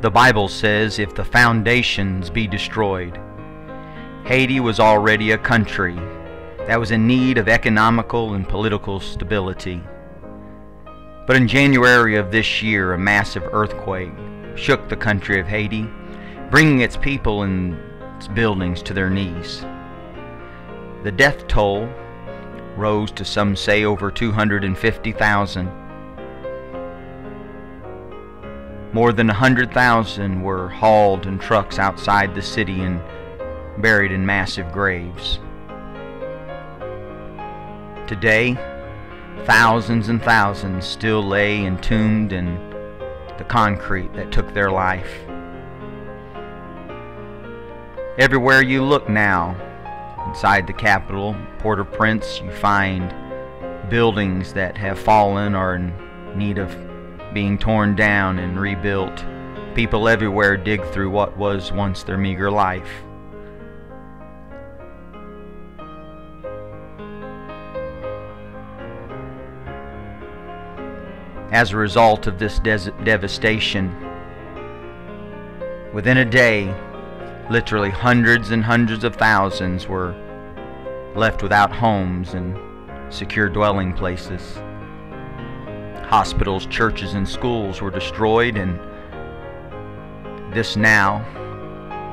The Bible says, if the foundations be destroyed. Haiti was already a country that was in need of economical and political stability. But in January of this year, a massive earthquake shook the country of Haiti, bringing its people and its buildings to their knees. The death toll rose to, some say, over 250,000. More than 100,000 were hauled in trucks outside the city and buried in massive graves. Today, thousands and thousands still lay entombed in the concrete that took their life. Everywhere you look now, inside the capital, Port-au-Prince, you find buildings that have fallen or are in need of being torn down and rebuilt. People everywhere dig through what was once their meager life. As a result of this devastation, within a day, literally hundreds and hundreds of thousands were left without homes and secure dwelling places. Hospitals, churches, and schools were destroyed, and this now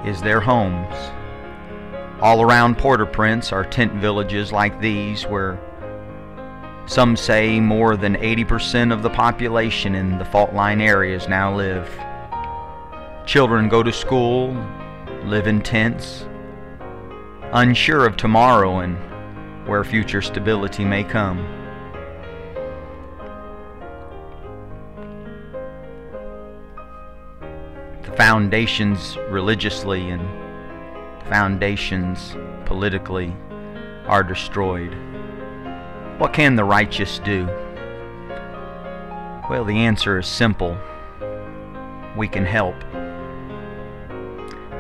is their homes. All around Port-au-Prince are tent villages like these where some say more than 80% of the population in the fault line areas now live. Children go to school, live in tents, unsure of tomorrow and where future stability may come. The foundations religiously and the foundations politically are destroyed. What can the righteous do? Well, the answer is simple. We can help.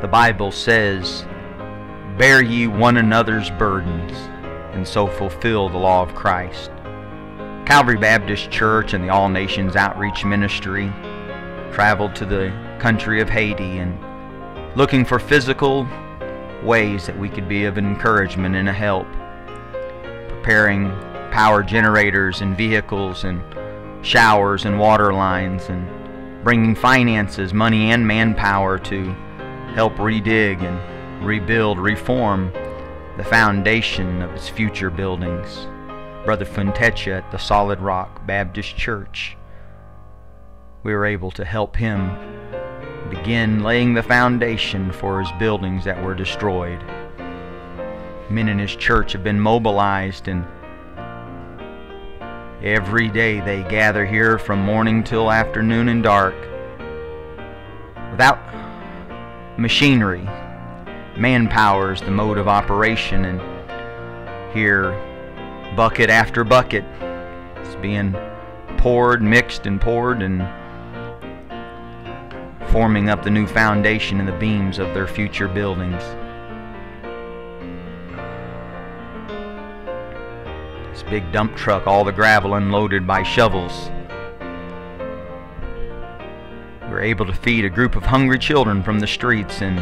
The Bible says, "Bear ye one another's burdens, and so fulfill the law of Christ." Calvary Baptist Church and the All Nations Outreach Ministry traveled to the country of Haiti and looking for physical ways that we could be of encouragement and a help, preparing power generators and vehicles and showers and water lines, and bringing finances, money, and manpower to help redig and rebuild, reform the foundation of its future buildings. Brother Funtecha at the Solid Rock Baptist Church, we were able to help him begin laying the foundation for his buildings that were destroyed. Men in his church have been mobilized, and every day they gather here from morning till afternoon and dark. Without machinery, manpower is the mode of operation, and here bucket after bucket is being poured, mixed and poured, and forming up the new foundation and the beams of their future buildings. This big dump truck, all the gravel unloaded by shovels. We were able to feed a group of hungry children from the streets in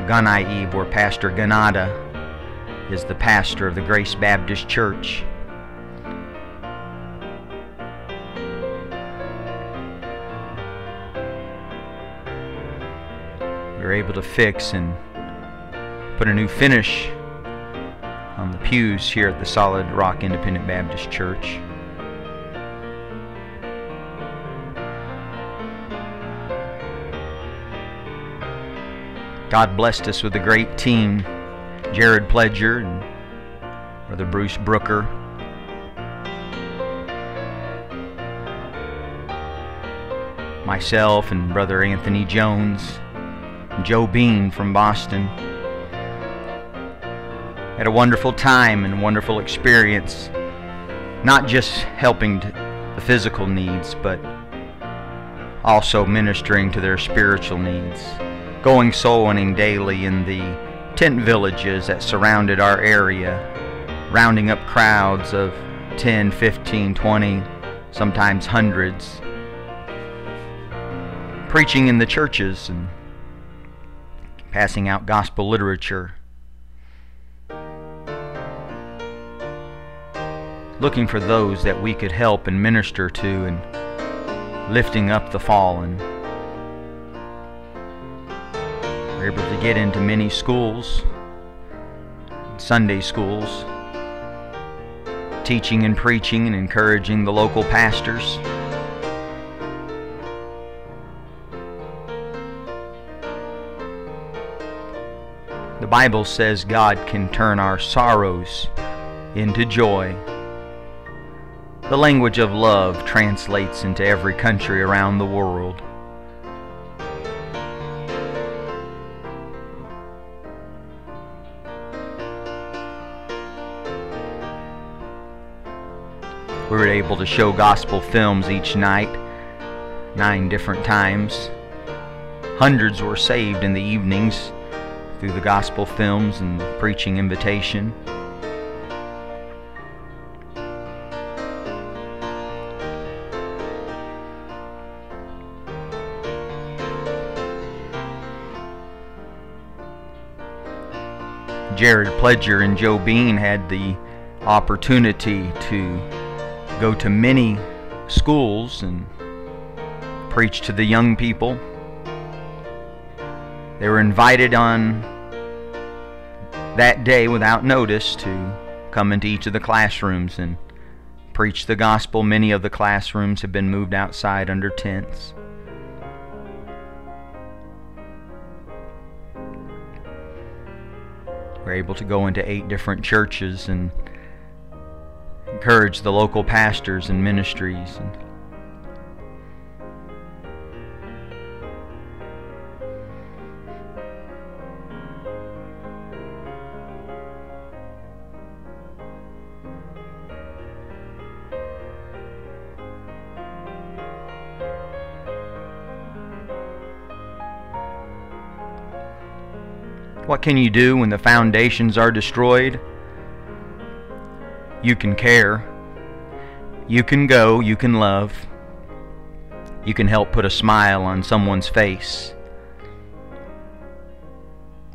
Gunaive, where Pastor Ganada is the pastor of the Grace Baptist Church. We were able to fix and put a new finish on the pews here at the Solid Rock Independent Baptist Church. God blessed us with a great team. Jared Pledger and Brother Bruce Brooker. Myself and Brother Anthony Jones. And Joe Bean from Boston. Had a wonderful time and wonderful experience. Not just helping the physical needs, but also ministering to their spiritual needs. Going soul winning daily in the tent villages that surrounded our area, rounding up crowds of 10, 15, 20, sometimes hundreds, preaching in the churches and passing out gospel literature, looking for those that we could help and minister to, and lifting up the fallen. We're able to get into many schools, Sunday schools, teaching and preaching and encouraging the local pastors. The Bible says God can turn our sorrows into joy. The language of love translates into every country around the world. We were able to show gospel films each night, 9 different times. Hundreds were saved in the evenings through the gospel films and preaching invitation. Jared Pledger and Joe Bean had the opportunity to go to many schools and preach to the young people. They were invited on that day without notice to come into each of the classrooms and preach the gospel. Many of the classrooms have been moved outside under tents. We're able to go into 8 different churches and encourage the local pastors and ministries. What can you do when the foundations are destroyed? You can care. You can go. You can love. You can help put a smile on someone's face.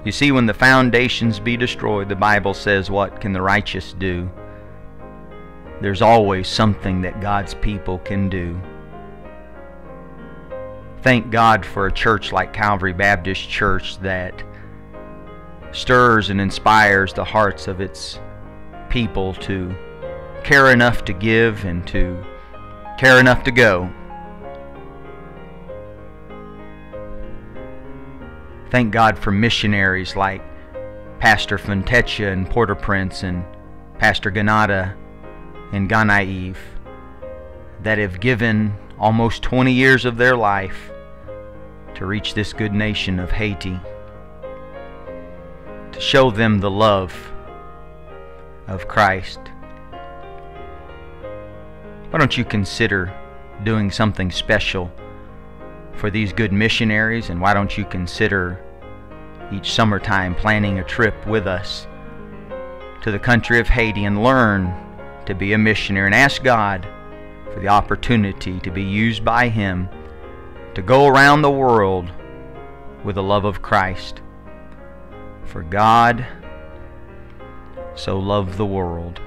You see, when the foundations be destroyed, the Bible says, what can the righteous do? There's always something that God's people can do. Thank God for a church like Calvary Baptist Church that stirs and inspires the hearts of its people to care enough to give and to care enough to go. Thank God for missionaries like Pastor Fontecha in Port-au-Prince and Pastor Ganada in Ghana that have given almost 20 years of their life to reach this good nation of Haiti, to show them the love of Christ. Why don't you consider doing something special for these good missionaries, and why don't you consider each summertime planning a trip with us to the country of Haiti and learn to be a missionary, and ask God for the opportunity to be used by Him to go around the world with the love of Christ. For God so loved the world